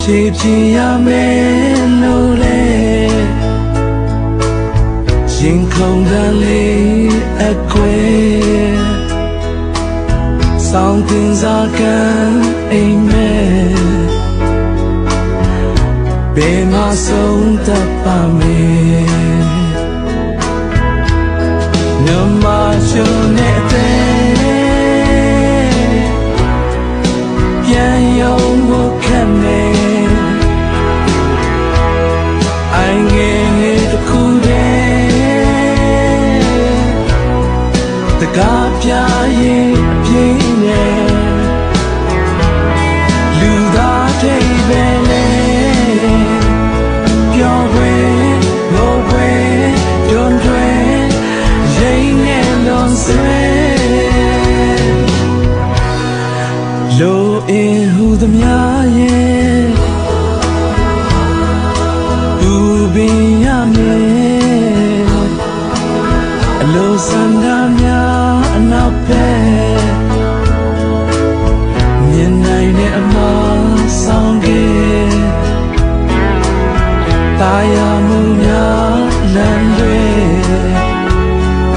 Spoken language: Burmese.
ဖြစ်ရမယ်လို့လေရင်ခုန်တန်လေးအခွေဆောင်းတင်စားကံအိမ်မဲ့ဘယ်မှာဆုံးတတ်ပါမယ်ညမချုံနေတဲ့ပြန်ရုံဖို့ခက်နေအိုင်ငယ်ငယ်တစ်ခုတည်းတကားပြရင်အပြင်းနဲ့လူသားတွေပဲလေပြောခွေငိုခွေတွန်းတွင်ရိမ်နဲ့လွန်ဆွဲလိုအင်ဟူသမျှရဲ့ဘူပင်ရမယ်အလိုဆန္ဒများအနောက်ပဲ